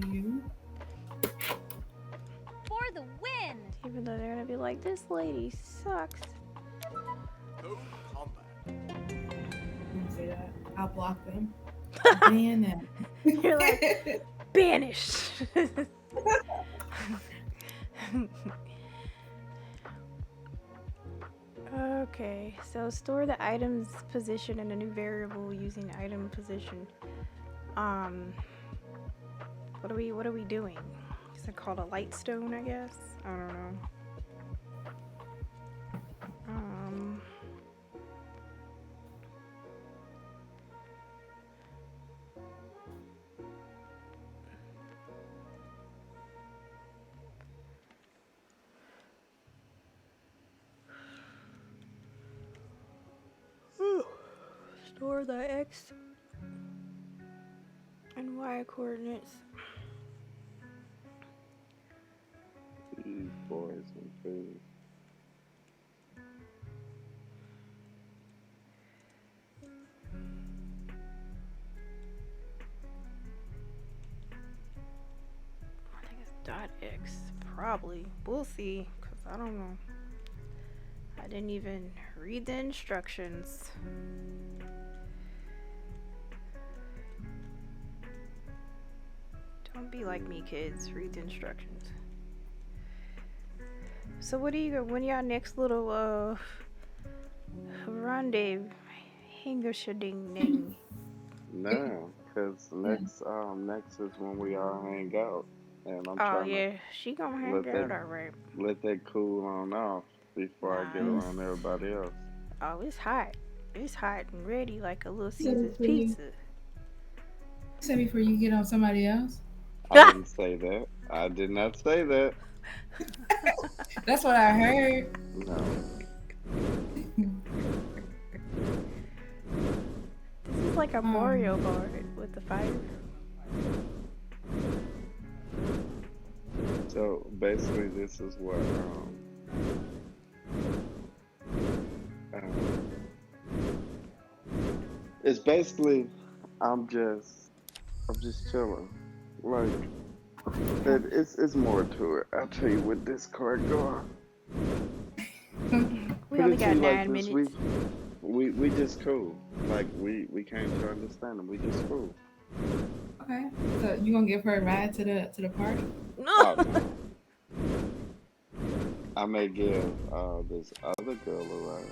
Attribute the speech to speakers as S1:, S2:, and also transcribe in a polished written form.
S1: You.
S2: For the win!
S3: Even though they're gonna be like, this lady sucks.
S1: Don't say that. I'll block them. Ban them.
S3: You're like, banished. Okay, so store the item's position in a new variable using item position. What are we doing? Is it called a light stone, I guess? I don't know. Store the X and Y coordinates.
S4: These boys and food.
S3: I think it's dot X. Probably. We'll see, because I don't know. I didn't even read the instructions. Don't be like me, kids. Read the instructions. So what do you when y'all next little rendezvous hingershading?
S4: No, because next is when we all hang out, and I'm
S3: Oh
S4: trying
S3: yeah, she gonna hang
S4: let
S3: out,
S4: that
S3: alright.
S4: let that cool on off before I get
S3: Nah,
S4: around everybody else.
S3: oh, it's hot. It's hot and ready like a Little
S1: Send it
S3: Caesar's
S1: for you.
S3: pizza.
S1: Send me before you get on somebody else.
S4: I didn't say that. I did not say that.
S1: That's what I heard.
S4: No.
S3: This is like a Mario board with the fire.
S4: So basically, this is what it's basically I'm just chilling. Like it's more to it. I'll tell you what this card go.
S3: We
S4: Put
S3: only
S4: it to
S3: got
S4: you like
S3: 9
S4: this.
S3: minutes.
S4: We just cool. Like we came to understand them. We just cool.
S1: Okay. So you gonna give her a ride to the park?
S4: Oh no. I may give this other girl a ride.